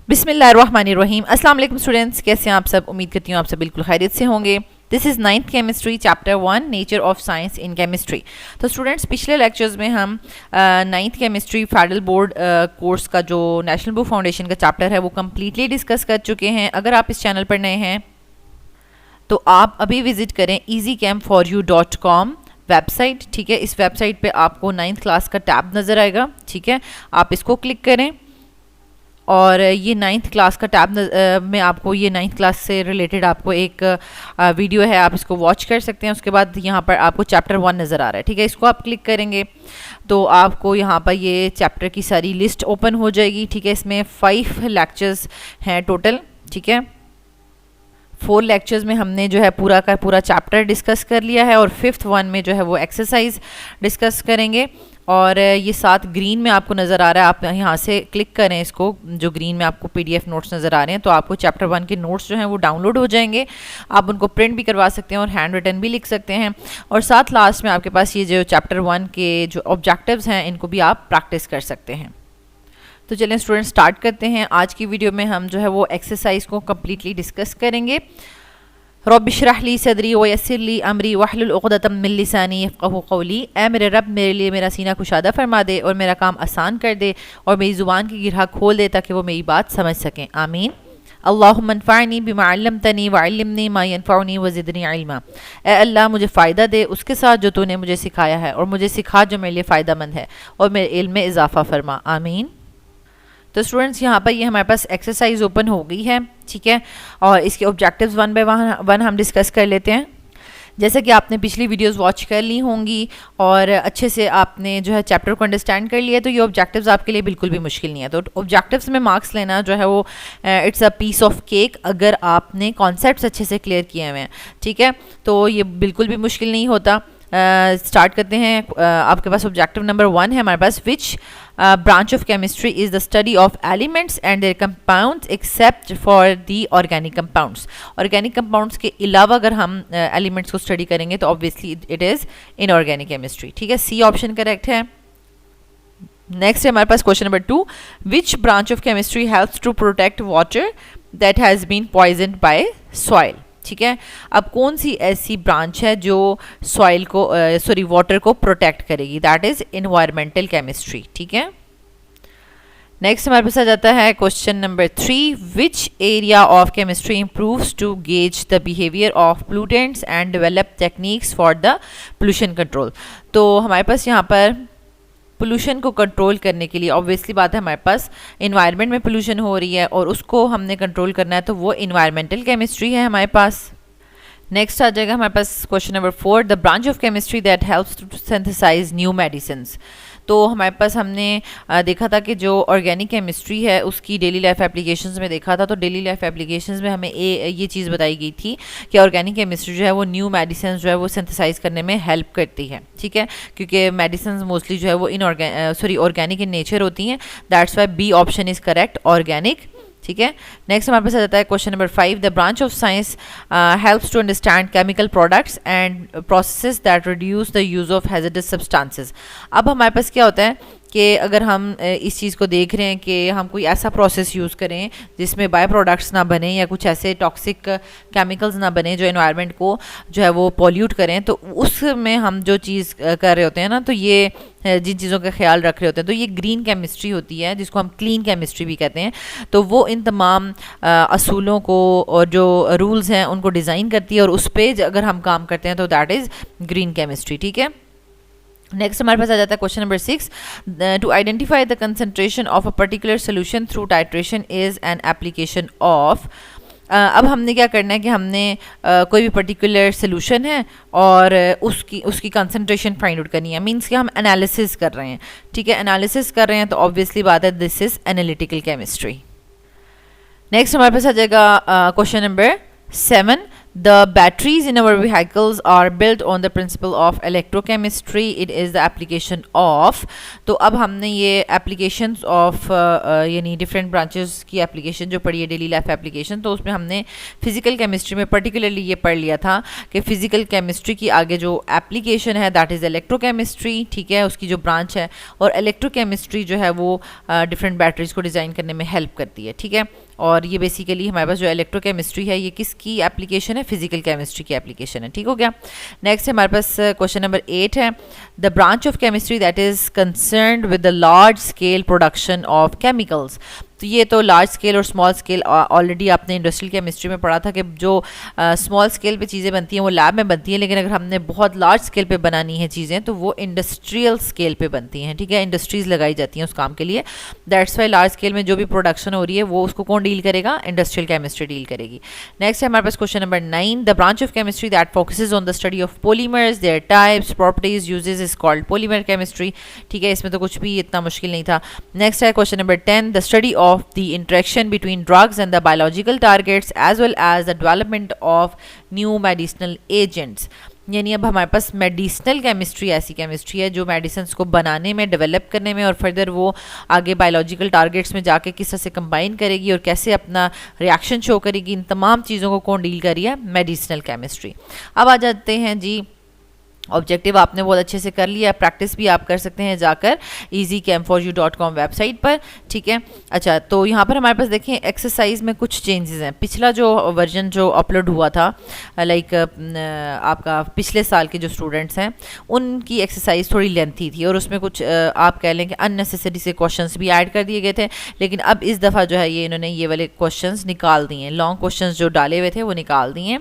बिस्मिल्लाहिर्रहमानिर्रहीम। अस्सलाम वालेकुम स्टूडेंट्स, कैसे हैं आप सब। उम्मीद करती हूँ आप सब बिल्कुल खैरियत से होंगे। This is 9th chemistry chapter 1 nature of science in chemistry. तो स्टूडेंट्स, पिछले लेक्चर्स में हम 9th chemistry federal board course का जो नेशनल बुक फाउंडेशन का चैप्टर है वो कम्प्लीटली डिस्कस कर चुके हैं। अगर आप इस चैनल पर नए हैं तो आप अभी विजिट करें easycam4u.com वेबसाइट। ठीक है, इस वेबसाइट पे आपको 9th क्लास का टैब नज़र आएगा। ठीक है, आप इसको क्लिक करें और ये 9th क्लास का टैब में आपको ये 9th क्लास से रिलेटेड आपको एक वीडियो है, आप इसको वॉच कर सकते हैं। उसके बाद यहाँ पर आपको चैप्टर 1 नज़र आ रहा है। ठीक है, इसको आप क्लिक करेंगे तो आपको यहाँ पर ये चैप्टर की सारी लिस्ट ओपन हो जाएगी। ठीक है, इसमें 5 लेक्चर्स हैं टोटल। ठीक है, 4 लेक्चर्स में हमने जो है पूरा का पूरा चैप्टर डिस्कस कर लिया है और 5th वन में जो है वो एक्सरसाइज डिस्कस करेंगे। और ये 7 ग्रीन में आपको नज़र आ रहा है, आप यहाँ से क्लिक करें इसको, जो ग्रीन में आपको PDF नोट्स नज़र आ रहे हैं, तो आपको चैप्टर 1 के नोट्स जो हैं वो डाउनलोड हो जाएंगे। आप उनको प्रिंट भी करवा सकते हैं और हैंड रिटन भी लिख सकते हैं। और साथ लास्ट में आपके पास ये जो चैप्टर 1 के जो ऑब्जेक्टिव्स हैं इनको भी आप प्रैक्टिस कर सकते हैं। तो चलें स्टूडेंट, स्टार्ट करते हैं। आज की वीडियो में हम जो है वो एक्सरसाइज को कम्प्लीटली डिस्कस करेंगे। रब्बि इश्रह ली सदरी व यस्सिर ली अमरी वहलुल उक़दतम मिन लिसानी यफ़क़हू क़ौली। ऐ मेरे रब, मेरे लिए मेरा सीना कुशादा फरमा दे और मेरा काम आसान कर दे और मेरी ज़ुबान की गिरहा खोल दे ताकि वो मेरी बात समझ सकें। आमीन। अल्लाहुम्मा अन्फ़अनी बिमा अल्लमतनी व अल्लिमनी मा यनफ़अनी व ज़िदनी इल्मा। ए अल्लाह, मुझे फ़ायदा दे उसके साथ जो तूने मुझे सिखाया है और मुझे सिखा जो मेरे लिए फ़ायदा मंद है और मेरे इल्म में इजाफ़ा फरमा। आमीन। तो स्टूडेंट्स, यहाँ पर ये हमारे पास एक्सरसाइज ओपन हो गई है। ठीक है, और इसके ऑब्जेक्टिव्स 1 बाय 1 हम डिस्कस कर लेते हैं। जैसे कि आपने पिछली वीडियोस वॉच कर ली होंगी और अच्छे से आपने जो है चैप्टर को अंडरस्टैंड कर लिया, तो ये ऑब्जेक्टिव्स आपके लिए बिल्कुल भी मुश्किल नहीं है। तो ऑब्जेक्टिव्स में मार्क्स लेना जो है वो it's a piece of cake, अगर आपने कॉन्सेप्ट्स अच्छे से क्लियर किए हुए हैं। ठीक है, तो ये बिल्कुल भी मुश्किल नहीं होता। स्टार्ट करते हैं। आपके पास ऑब्जेक्टिव नंबर 1 है हमारे पास, which branch of chemistry is the study of elements and their compounds except for the organic compounds. Organic compounds के अलावा अगर हम एलिमेंट्स को स्टडी करेंगे तो obviously it is inorganic chemistry. ठीक है, सी ऑप्शन करेक्ट है। नेक्स्ट है हमारे पास question number 2, which branch of chemistry helps to protect water that has been poisoned by soil. ठीक है, अब कौन सी ऐसी ब्रांच है जो सॉइल को वाटर को प्रोटेक्ट करेगी, दैट इज एनवायरमेंटल केमिस्ट्री। ठीक है, नेक्स्ट हमारे पास आ जाता है question number 3, which area of chemistry improves to gauge the behaviour of pollutants and develop techniques for the pollution control. तो हमारे पास यहाँ पर पोल्यूशन को कंट्रोल करने के लिए ऑब्वियसली बात है, हमारे पास इन्वायरमेंट में पोल्यूशन हो रही है और उसको हमने कंट्रोल करना है, तो वो इन्वायरमेंटल केमिस्ट्री है हमारे पास। नेक्स्ट आ जाएगा हमारे पास question number 4, the branch of chemistry that helps to synthesize new medicines. तो हमारे पास हमने देखा था कि जो ऑर्गेनिक केमिस्ट्री है उसकी डेली लाइफ एप्लीकेशंस में देखा था, तो डेली लाइफ एप्लीकेशंस में हमें ये चीज़ बताई गई थी कि ऑर्गेनिक केमिस्ट्री जो है वो न्यू मेडिसिन जो है वो सिंथेसाइज करने में हेल्प करती है। ठीक है, क्योंकि मेडिसिन मोस्टली जो है वो ऑर्गेनिक इन नेचर होती हैं, that's why B option is correct, organic. ठीक है, नेक्स्ट हमारे पास आ जाता है question number 5, the branch of science helps to understand chemical products and processes that reduce the use of hazardous substances. अब हमारे पास क्या होता है कि अगर हम इस चीज़ को देख रहे हैं कि हम कोई ऐसा प्रोसेस यूज़ करें जिसमें बाय प्रोडक्ट्स ना बने या कुछ ऐसे टॉक्सिक केमिकल्स ना बने जो एनवायरनमेंट को जो है वो पॉल्यूट करें, तो उसमें हम जो चीज़ कर रहे होते हैं ना, तो ये जिन चीज़ों का ख्याल रख रहे होते हैं, तो ये ग्रीन केमिस्ट्री होती है जिसको हम क्लीन केमिस्ट्री भी कहते हैं। तो वो इन तमाम असूलों को और जो रूल्स हैं उनको डिज़ाइन करती है और उस पर अगर हम काम करते हैं तो दैट इज़ ग्रीन केमिस्ट्री। ठीक है, नेक्स्ट हमारे पास आ जाता है question number 6, to identify the concentration of a particular solution through titration is an application of. अब हमने क्या करना है कि हमने कोई भी पर्टिकुलर सोल्यूशन है और उसकी कंसंट्रेशन फाइंड आउट करनी है, मींस कि हम एनालिसिस कर रहे हैं। ठीक है, एनालिसिस कर रहे हैं तो ऑब्वियसली बात है this is analytical chemistry. Next हमारे पास आ जाएगा question number 7, The batteries in our vehicles are built on the principle of electrochemistry. It is the application of, तो अब हमने ये applications of यानी different branches की application जो पढ़ी है daily life application, तो उसमें हमने physical chemistry में particularly ये पढ़ लिया था कि physical chemistry की आगे जो application है that is electrochemistry, ठीक है, उसकी जो branch है, और electrochemistry जो है वो different batteries को design करने में help करती है, ठीक है। और ये बेसिकली हमारे पास जो इलेक्ट्रोकेमिस्ट्री है ये किसकी एप्लीकेशन है, फिजिकल केमिस्ट्री की एप्लीकेशन है, ठीक हो गया। नेक्स्ट हमारे पास क्वेश्चन नंबर 8 है, the branch of chemistry that is concerned with the large scale production of chemicals. तो ये तो लार्ज स्केल और स्मॉल स्केल ऑलरेडी आपने इंडस्ट्रियल केमिस्ट्री में पढ़ा था कि जो स्मॉल स्केल पे चीज़ें बनती हैं वो लैब में बनती हैं, लेकिन अगर हमने बहुत लार्ज स्केल पे बनानी है चीज़ें तो वो इंडस्ट्रियल स्केल पे बनती हैं, ठीक है, इंडस्ट्रीज़ लगाई जाती हैं उस काम के लिए। दैट्स वाई लार्ज स्केल में जो भी प्रोडक्शन हो रही है वो उसको कौन डील करेगा, इंडस्ट्रियल केमिस्ट्री डील करेगी। नेक्स्ट है हमारे पास question number 9, the branch of chemistry that focuses on the study of polymers, their types, properties, uses is called polymer chemistry, ठीक है, इसमें तो कुछ भी इतना मुश्किल नहीं था। नेक्स्ट है question number 10, the study of the interaction between drugs and the biological targets as well as the development of new medicinal agents। यानी अब हमारे पास मेडिसिनल केमिस्ट्री ऐसी केमिस्ट्री है जो मेडिसिन को बनाने में, डेवलप करने में और फर्दर वो आगे बायोलॉजिकल टारगेट्स में जाके किस तरह से कंबाइन करेगी और कैसे अपना रिएक्शन शो करेगी, इन तमाम चीज़ों को कौन डील कर रही है, मेडिसिनल केमिस्ट्री। अब आ जाते हैं जी, ऑब्जेक्टिव आपने बहुत अच्छे से कर लिया, प्रैक्टिस भी आप कर सकते हैं जाकर easycam4u.com वेबसाइट पर, ठीक है। अच्छा, तो यहाँ पर हमारे पास देखें एक्सरसाइज में कुछ चेंजेस हैं। पिछला जो वर्जन जो अपलोड हुआ था लाइक आपका पिछले साल के जो स्टूडेंट्स हैं उनकी एक्सरसाइज थोड़ी लेंथी थी और उसमें कुछ आप कह लें कि अननेसेसरी से क्वेश्चंस भी ऐड कर दिए गए थे, लेकिन अब इस दफ़ा जो है ये इन्होंने ये वाले क्वेश्चंस निकाल दिए हैं, लॉन्ग क्वेश्चंस जो डाले हुए थे वो निकाल दिए,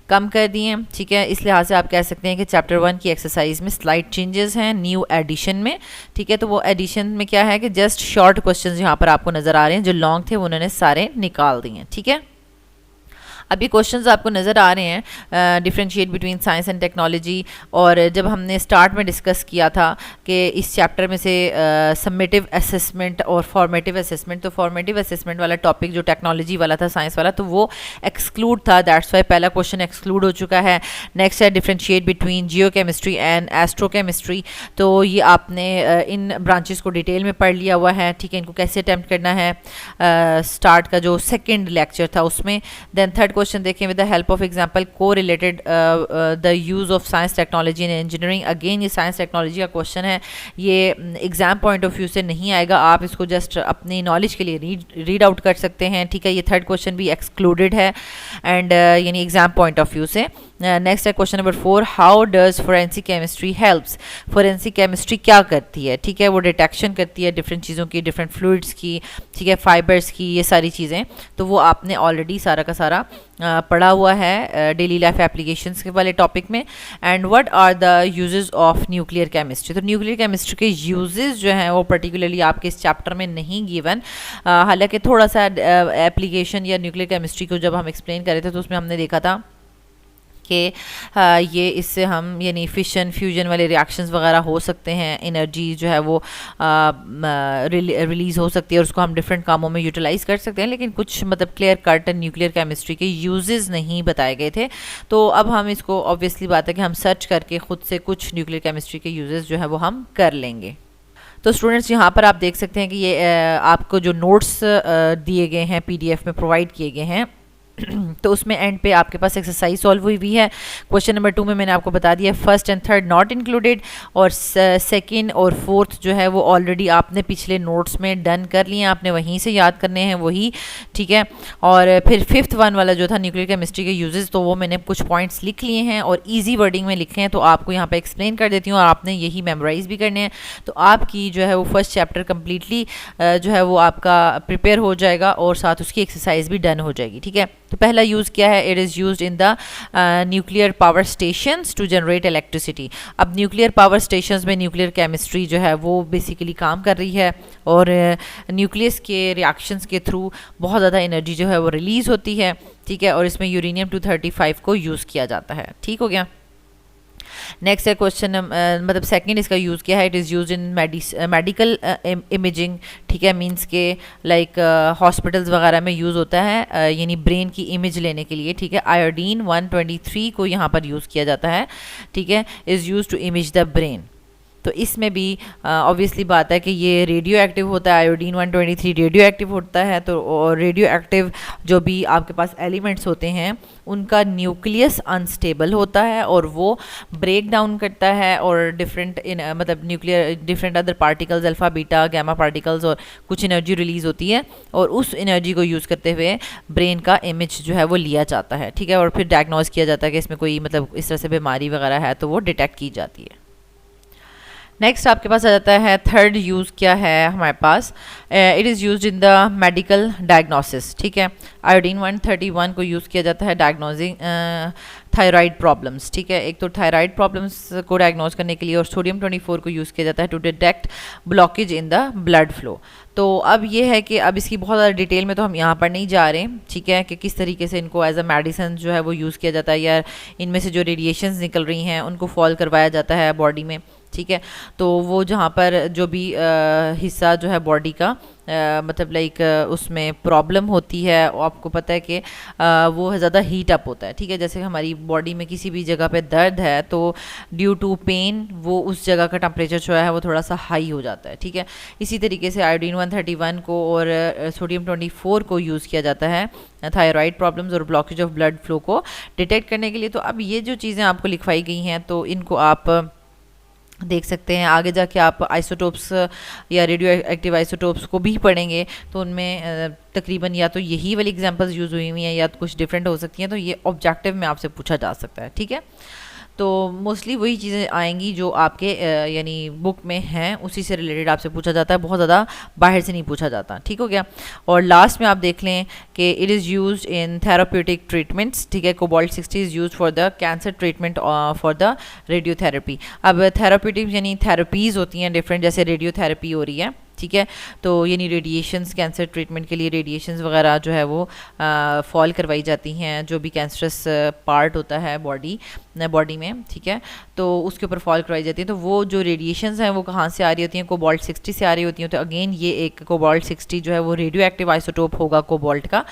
कम कर दिए, ठीक है। इस लिहाज से आप कह सकते हैं कि चैप्टर 1 की एक्सरसाइज में स्लाइड चेंजेस हैं न्यू एडिशन में, ठीक है। तो वो एडिशन में क्या है कि जस्ट शॉर्ट क्वेश्चंस यहाँ पर आपको नजर आ रहे हैं, जो लॉन्ग थे वो उन्होंने सारे निकाल दिए हैं, ठीक है। अब ये क्वेश्चंस आपको नज़र आ रहे हैं differentiate between science and technology, और जब हमने स्टार्ट में डिस्कस किया था कि इस चैप्टर में से समेटिव असेसमेंट और फॉर्मेटिव असेसमेंट, तो फॉर्मेटिव असेसमेंट वाला टॉपिक जो टेक्नोलॉजी वाला था, साइंस वाला, तो वो एक्सक्लूड था, दैट्स वाई पहला क्वेश्चन एक्सक्लूड हो चुका है। नेक्स्ट है differentiate between Jio chemistry and एस्ट्रोकेमिस्ट्री, तो ये आपने इन ब्रांचेस को डिटेल में पढ़ लिया हुआ है, ठीक है, इनको कैसे अटैम्प्ट करना है स्टार्ट का जो सेकेंड लेक्चर था उसमें। देन थर्ड क्वेश्चन देखें, with the help of example correlated the use of science technology in engineering. Again ये साइंस टेक्नोलॉजी का क्वेश्चन है, ये एग्जाम पॉइंट ऑफ व्यू से नहीं आएगा, आप इसको जस्ट अपनी नॉलेज के लिए रीड आउट कर सकते हैं, ठीक है। ये थर्ड क्वेश्चन भी एक्सक्लूडेड है एंड यानी एग्जाम पॉइंट ऑफ व्यू से। नेक्स्ट है question number 4, how does forensic chemistry helps. Forensic chemistry क्या करती है, ठीक है, वो डिटेक्शन करती है डिफरेंट चीज़ों की, डिफरेंट फ्लूइड्स की, ठीक है, फाइबर्स की, ये सारी चीज़ें, तो वो आपने ऑलरेडी सारा का सारा पढ़ा हुआ है डेली लाइफ एप्लीकेशंस के वाले टॉपिक में। And what are the uses of nuclear chemistry, तो न्यूक्लियर केमिस्ट्री के यूजेस जो हैं वो पर्टिकुलरली आपके इस चैप्टर में नहीं गिवन, हालांकि थोड़ा सा एप्लीकेशन या न्यूक्लियर केमिस्ट्री को जब हम एक्सप्लेन कर रहे थे तो उसमें हमने देखा था कि ये इससे हम यानी फिशन फ्यूजन वाले रिएक्शंस वगैरह हो सकते हैं, एनर्जी जो है वो रिलीज़ हो सकती है और उसको हम डिफरेंट कामों में यूटिलाइज़ कर सकते हैं, लेकिन कुछ मतलब क्लियर कट न्यूक्लियर केमिस्ट्री के यूजेस नहीं बताए गए थे। तो अब हम इसको ऑब्वियसली बात है कि हम सर्च करके ख़ुद से कुछ न्यूक्लियर केमिस्ट्री के यूजेस जो है वो हम कर लेंगे। तो स्टूडेंट्स यहाँ पर आप देख सकते हैं कि ये आपको जो नोट्स दिए गए हैं PDF में प्रोवाइड किए गए हैं, तो उसमें एंड पे आपके पास एक्सरसाइज सॉल्व हुई हुई है। क्वेश्चन नंबर 2 में मैंने आपको बता दिया first and third not included, और सेकंड और फोर्थ जो है वो ऑलरेडी आपने पिछले नोट्स में डन कर लिए हैं, आपने वहीं से याद करने हैं वही, ठीक है। और फिर फिफ्थ वन वाला जो था न्यूक्लियर केमिस्ट्री के यूजेस, तो वो मैंने कुछ पॉइंट्स लिख लिए हैं और ईजी वर्डिंग में लिखे हैं, तो आपको यहाँ पे एक्सप्लेन कर देती हूँ और आपने यही मेमोराइज भी करने हैं। तो आपकी जो है वो फर्स्ट चैप्टर कम्प्लीटली जो है वो आपका प्रिपेयर हो जाएगा और साथ उसकी एक्सरसाइज भी डन हो जाएगी, ठीक है। तो पहला यूज़ क्या है, it is used in the nuclear power stations to generate electricity. अब न्यूक्लियर पावर स्टेशंस में न्यूक्लियर केमिस्ट्री जो है वो बेसिकली काम कर रही है और न्यूक्लियस के रिएक्शंस के थ्रू बहुत ज़्यादा एनर्जी जो है वो रिलीज़ होती है, ठीक है, और इसमें यूरेनियम 235 को यूज़ किया जाता है, ठीक हो गया। नेक्स्ट है क्वेश्चन मतलब सेकंड इसका यूज़ किया है, it is use in medical imaging, ठीक है, मींस के लाइक हॉस्पिटल्स वगैरह में यूज़ होता है यानी ब्रेन की इमेज लेने के लिए, ठीक है। आयोडीन 123 को यहाँ पर यूज़ किया जाता है, ठीक है, is use to image the brain. तो इसमें भी ऑब्वियसली बात है कि ये रेडियो एक्टिव होता है, आयोडीन 123 रेडियो एक्टिव होता है। तो रेडियो एक्टिव जो भी आपके पास एलिमेंट्स होते हैं उनका न्यूक्लियस अनस्टेबल होता है और वो ब्रेक डाउन करता है और डिफरेंट मतलब nuclear different other particles, alpha beta gamma particles, और कुछ एनर्जी रिलीज़ होती है और उस एनर्जी को यूज़ करते हुए ब्रेन का इमेज जो है वो लिया जाता है, ठीक है, और फिर डायग्नोज किया जाता है कि इसमें कोई मतलब इस तरह से बीमारी वगैरह है तो वो डिटेक्ट की जाती है। नेक्स्ट आपके पास आ जाता है थर्ड यूज़ क्या है हमारे पास, it is used in the medical diagnosis, ठीक है। आयोडीन 131 को यूज़ किया जाता है डायग्नोजिंग थायराइड प्रॉब्लम्स, ठीक है, एक तो थायराइड प्रॉब्लम्स को डायग्नोज करने के लिए, और सोडियम 24 को यूज़ किया जाता है to detect blockage in the blood flow. तो अब ये है कि अब इसकी बहुत ज़्यादा डिटेल में तो हम यहाँ पर नहीं जा रहे, ठीक है, कि किस तरीके से इनको एज अ मेडिसिन जो है वो यूज़ किया जाता है या इनमें से जो रेडिएशंस निकल रही हैं उनको फॉल करवाया जाता है बॉडी में, ठीक है। तो वो जहाँ पर जो भी हिस्सा जो है बॉडी का मतलब लाइक उसमें प्रॉब्लम होती है, आपको पता है कि वो ज़्यादा हीट अप होता है, ठीक है। जैसे हमारी बॉडी में किसी भी जगह पे दर्द है तो ड्यू टू पेन वो उस जगह का टेम्परेचर जो है वो थोड़ा सा हाई हो जाता है, ठीक है। इसी तरीके से आयोडीन 131 को और सोडियम 24 को यूज़ किया जाता है थायराइड प्रॉब्लम्स और ब्लॉकेज ऑफ ब्लड फ्लो को डिटेक्ट करने के लिए। तो अब ये जो चीज़ें आपको लिखवाई गई हैं तो इनको आप देख सकते हैं, आगे जाके आप आइसोटोप्स या रेडियो एक्टिव आइसोटोप्स को भी पढ़ेंगे तो उनमें तकरीबन या तो यही वाली एग्जांपल्स यूज़ हुई हुई हैं या तो कुछ डिफरेंट हो सकती हैं, तो ये ऑब्जेक्टिव में आपसे पूछा जा सकता है, ठीक है। तो मोस्टली वही चीज़ें आएंगी जो आपके यानी बुक में हैं, उसी से रिलेटेड आपसे पूछा जाता है, बहुत ज़्यादा बाहर से नहीं पूछा जाता, ठीक हो गया। और लास्ट में आप देख लें कि it is used in therapeutic treatments, ठीक है। Cobalt 60 is used for the cancer treatment for the radiotherapy. अब थेराप्यूटिक यानी थेरेपीज़ होती हैं डिफरेंट, जैसे रेडियोथेरेपी हो रही है, ठीक है। तो यानी रेडिएशंस, कैंसर ट्रीटमेंट के लिए रेडिएशंस वगैरह जो है वो फॉल करवाई जाती हैं, जो भी कैंसरस पार्ट होता है बॉडी में, ठीक है, तो उसके ऊपर फॉल करवाई जाती है। तो वो जो रेडिएशंस हैं वो कहाँ से आ रही होती हैं, कोबाल्ट 60 से आ रही होती हैं। तो अगेन ये एक कोबाल्ट 60 जो है वो रेडियो एक्टिव आइसोटोप होगा कोबाल्ट का,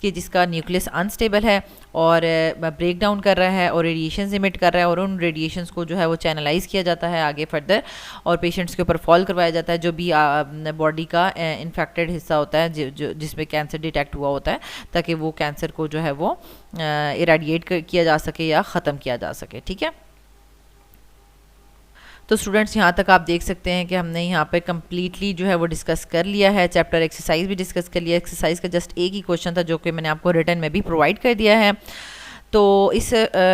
कि जिसका न्यूक्लियस अनस्टेबल है और ब्रेक डाउन कर रहा है और रेडिएशंस इमिट कर रहा है, और उन रेडिएशंस को जो है वो चैनलाइज किया जाता है आगे फर्दर और पेशेंट्स के ऊपर फॉल करवाया जाता है, जो भी बॉडी का इन्फेक्टेड हिस्सा होता है जो जिसमें कैंसर डिटेक्ट हुआ होता है, ताकि वो कैंसर को जो है वो इरेडिएट किया जा सके या ख़त्म किया जा सके, ठीक है। तो स्टूडेंट्स यहाँ तक आप देख सकते हैं कि हमने यहाँ पे कम्प्लीटली जो है वो डिस्कस कर लिया है, चैप्टर एक्सरसाइज भी डिस्कस कर लिया। एक्सरसाइज का जस्ट एक ही क्वेश्चन था जो कि मैंने आपको रिटन में भी प्रोवाइड कर दिया है। तो इस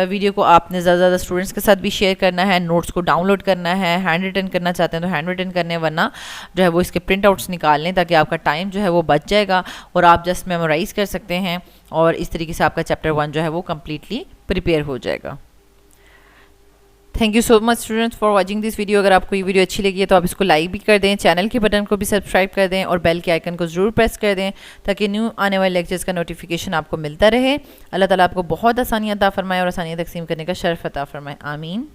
वीडियो को आपने ज़्यादा से ज़्यादा स्टूडेंट्स के साथ भी शेयर करना है, नोट्स को डाउनलोड करना है, हैंड रिटन करना चाहते हैं तो हैंड रिटन करने, वरना जो है वो इसके प्रिंट आउट्स निकाल लें ताकि आपका टाइम जो है वो बच जाएगा और आप जस्ट मेमोराइज़ कर सकते हैं और इस तरीके से आपका चैप्टर 1 जो है वो कम्प्लीटली प्रिपेयर हो जाएगा। Thank you so much students for watching this video. अगर आपको ये वीडियो अच्छी लगी है तो आप इसको लाइक भी कर दें, चैनल के बटन को भी सब्सक्राइब कर दें और बेल के आइकन को ज़रूर प्रेस कर दें ताकि न्यू आने वाले लेक्चर्स का नोटिफिकेशन आपको मिलता रहे। अल्लाह ताला आपको बहुत आसानियाँ अता फरमाए और आसानियाँ तकसीम करने का शर्फ अता फरमाए। आमीन।